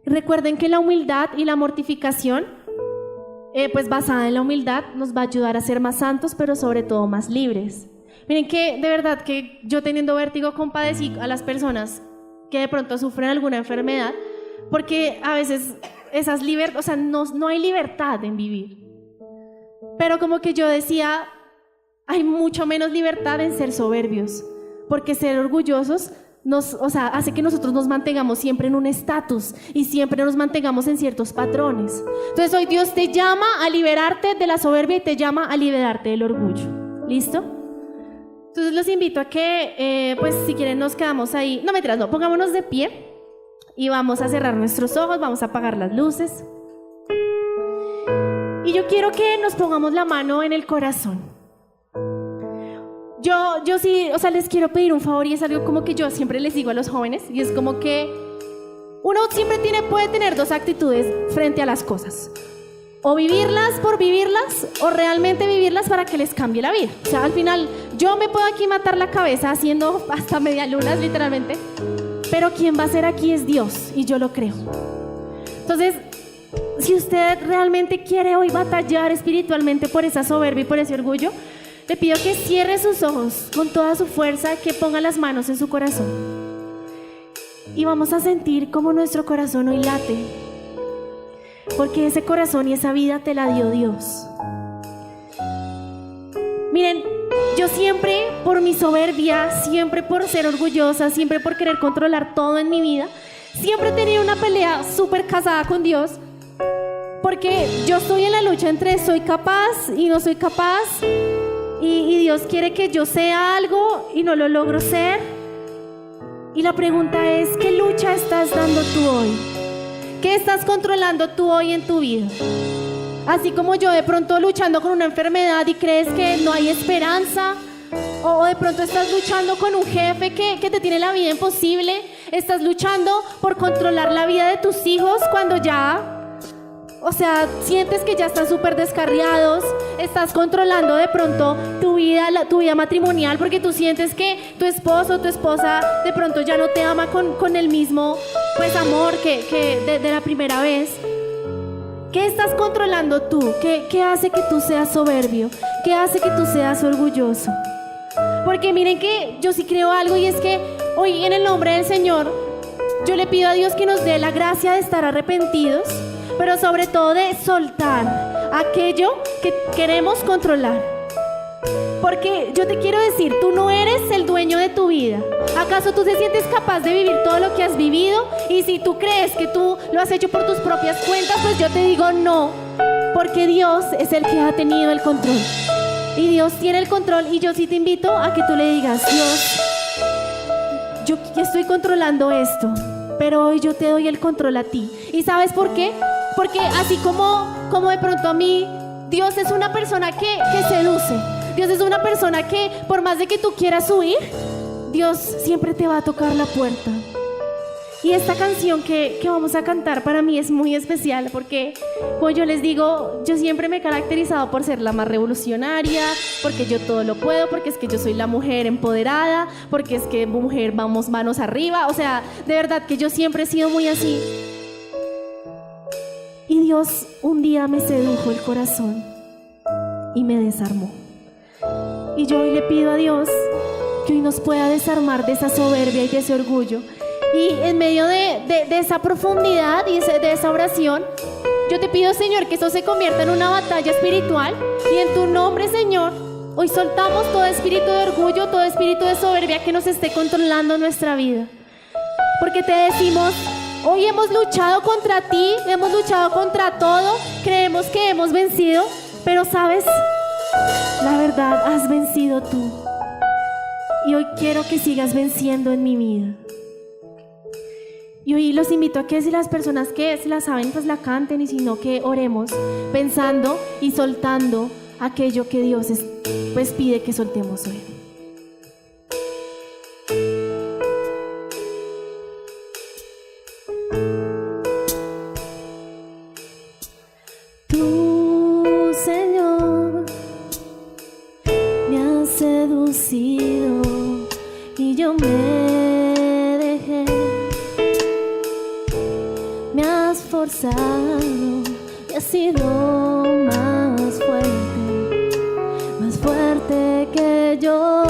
Recuerden que la humildad y la mortificación, pues basada en la humildad, nos va a ayudar a ser más santos, pero sobre todo más libres. Miren que de verdad que yo teniendo vértigo compadecí a las personas que de pronto sufren alguna enfermedad, porque a veces esas o sea, no hay libertad en vivir. Pero como que yo decía, hay mucho menos libertad en ser soberbios, porque ser orgullosos hace que nosotros nos mantengamos siempre en un estatus y siempre nos mantengamos en ciertos patrones. Entonces hoy Dios te llama a liberarte de la soberbia y te llama a liberarte del orgullo. ¿Listo? Entonces los invito a que, pues si quieren nos quedamos ahí. No, mentiras, no, pongámonos de pie y vamos a cerrar nuestros ojos, vamos a apagar las luces. Y yo quiero que nos pongamos la mano en el corazón. Yo sí, o sea, les quiero pedir un favor, y es algo como que yo siempre les digo a los jóvenes, y es como que uno siempre puede tener dos actitudes frente a las cosas: o vivirlas por vivirlas, o realmente vivirlas para que les cambie la vida. O sea, al final yo me puedo aquí matar la cabeza haciendo hasta medialunas literalmente, pero quien va a ser aquí es Dios, y yo lo creo. Entonces, si usted realmente quiere hoy batallar espiritualmente por esa soberbia y por ese orgullo, le pido que cierre sus ojos con toda su fuerza, que ponga las manos en su corazón. Y vamos a sentir cómo nuestro corazón hoy late, porque ese corazón y esa vida te la dio Dios. Miren, yo siempre por mi soberbia, siempre por ser orgullosa, siempre por querer controlar todo en mi vida, siempre he tenido una pelea súper casada con Dios, porque yo estoy en la lucha entre soy capaz y no soy capaz. Y Dios quiere que yo sea algo y no lo logro ser. Y la pregunta es, ¿qué lucha estás dando tú hoy? ¿Qué estás controlando tú hoy en tu vida? Así como yo de pronto luchando con una enfermedad y crees que no hay esperanza, o de pronto estás luchando con un jefe que te tiene la vida imposible, estás luchando por controlar la vida de tus hijos cuando ya... O sea, sientes que ya están súper descarriados, estás controlando de pronto tu vida matrimonial, porque tú sientes que tu esposo o tu esposa de pronto ya no te ama con el mismo pues amor que de la primera vez. ¿Qué estás controlando tú? ¿Qué hace que tú seas soberbio? ¿Qué hace que tú seas orgulloso? Porque miren que yo sí creo algo, y es que hoy en el nombre del Señor yo le pido a Dios que nos dé la gracia de estar arrepentidos, pero sobre todo de soltar aquello que queremos controlar. Porque yo te quiero decir, tú no eres el dueño de tu vida. ¿Acaso tú te sientes capaz de vivir todo lo que has vivido? Y si tú crees que tú lo has hecho por tus propias cuentas, pues yo te digo no, porque Dios es el que ha tenido el control. Y Dios tiene el control, y yo sí te invito a que tú le digas, Dios, yo estoy controlando esto, pero hoy yo te doy el control a ti. ¿Y sabes por qué? Porque así como de pronto a mí, Dios es una persona que seduce. Dios es una persona que por más de que tú quieras huir, Dios siempre te va a tocar la puerta. Y esta canción que vamos a cantar para mí es muy especial porque, como yo les digo, yo siempre me he caracterizado por ser la más revolucionaria, porque yo todo lo puedo, porque es que yo soy la mujer empoderada, porque es que mujer vamos manos arriba, o sea, de verdad que yo siempre he sido muy así. Y Dios un día me sedujo el corazón y me desarmó. Y yo hoy le pido a Dios que hoy nos pueda desarmar de esa soberbia y de ese orgullo. Y en medio de esa profundidad y de esa oración, yo te pido, Señor, que esto se convierta en una batalla espiritual. Y en tu nombre, Señor, hoy soltamos todo espíritu de orgullo, todo espíritu de soberbia que nos esté controlando nuestra vida. Porque te decimos, hoy hemos luchado contra ti, hemos luchado contra todo, creemos que hemos vencido, pero sabes, la verdad, has vencido tú. Y hoy quiero que sigas venciendo en mi vida. Y hoy los invito a que si las personas que se la saben, pues la canten, y si no, que oremos pensando y soltando aquello que Dios pues pide que soltemos hoy. Tú, Señor, me has seducido y yo me dejé. Me has forzado y has sido más fuerte que yo.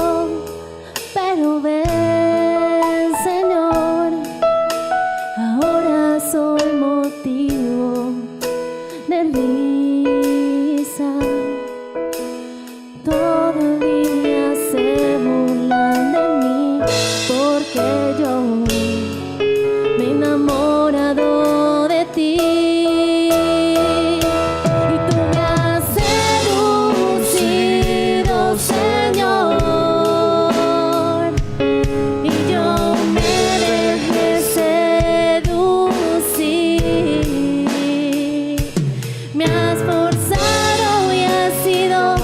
Pero ven, Señor, ahora soy motivo de risa. Todo el día se burlan de mí porque yo me he enamorado de ti. Y tú me has seducido, Señor, y yo me dejé seducir. Me has forzado y has sido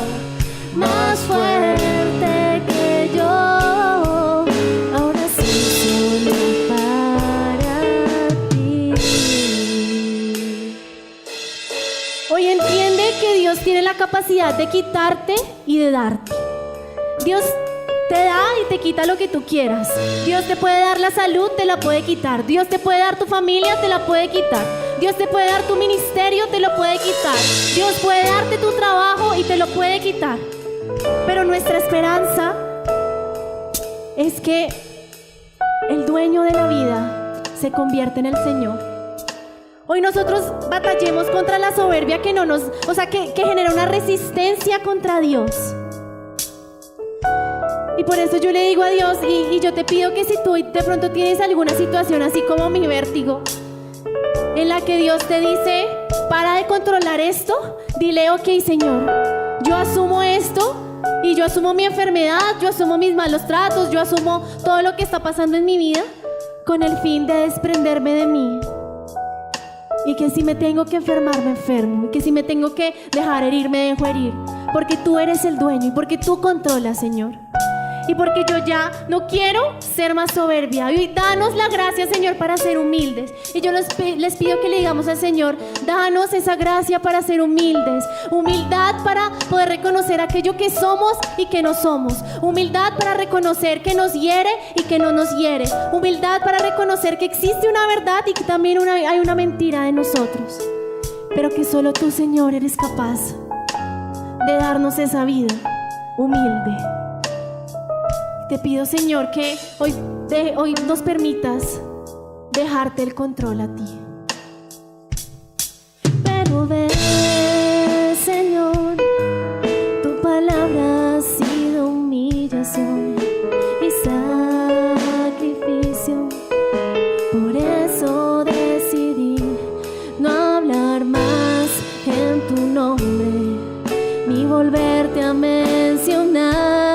más fuerte que yo. Ahora sí, solo para ti. Hoy entiende que Dios tiene la capacidad de quitarte y de darte. Dios te da y te quita lo que tú quieras. Dios te puede dar la salud, te la puede quitar. Dios te puede dar tu familia, te la puede quitar. Dios te puede dar tu ministerio, te lo puede quitar. Dios puede darte tu trabajo y te lo puede quitar. Pero nuestra esperanza es que el dueño de la vida se convierte en el Señor. Hoy nosotros batallemos contra la soberbia que genera una resistencia contra Dios. Y por eso yo le digo a Dios, y yo te pido que si tú de pronto tienes alguna situación así como mi vértigo, en la que Dios te dice, para de controlar esto, dile, ok, Señor, yo asumo esto, y yo asumo mi enfermedad, yo asumo mis malos tratos, yo asumo todo lo que está pasando en mi vida, con el fin de desprenderme de mí. Y que si me tengo que enfermar, me enfermo, y que si me tengo que dejar herir, me dejo herir, porque tú eres el dueño y porque tú controlas, Señor. Y porque yo ya no quiero ser más soberbia. Y danos la gracia, Señor, para ser humildes. Y yo les pido que le digamos al Señor, danos esa gracia para ser humildes. Humildad para poder reconocer aquello que somos y que no somos. Humildad para reconocer que nos hiere y que no nos hiere. Humildad para reconocer que existe una verdad y que también hay una mentira de nosotros. Pero que solo tú, Señor, eres capaz de darnos esa vida humilde. Te pido, Señor, que hoy nos permitas dejarte el control a ti. Pero ve, Señor, tu palabra ha sido humillación y sacrificio. Por eso decidí no hablar más en tu nombre, ni volverte a mencionar.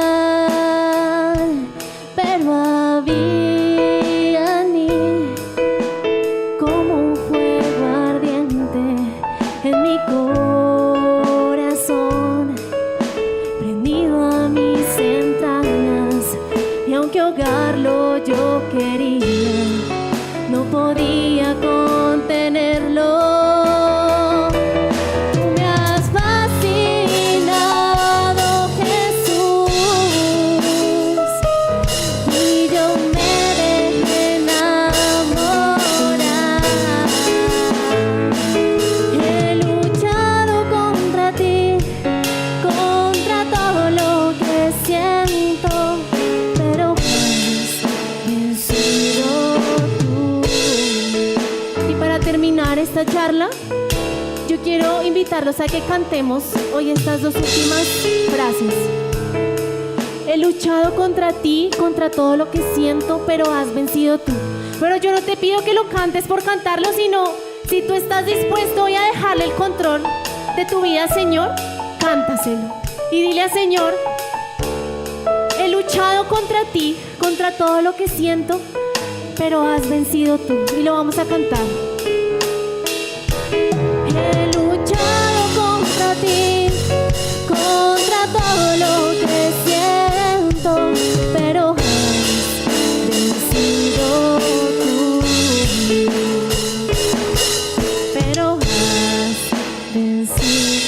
Pero había en mí como podía contenerlo. Tú me has fascinado, Jesús, y yo me dejé enamorar. He luchado contra ti, contra todo lo que siento, pero has vencido tú. Y para terminar esta charla, yo quiero invitarlos a que cantemos hoy estas dos últimas frases. He luchado contra ti, contra todo lo que siento, pero has vencido tú. Pero yo no te pido que lo cantes por cantarlo, sino si tú estás dispuesto hoy a dejarle el control de tu vida, Señor, cántaselo. Y dile al Señor: he luchado contra ti, contra todo lo que siento, pero has vencido tú. Y lo vamos a cantar. He luchado contra ti, contra todo lo que siento, pero has vencido tú. Pero has vencido.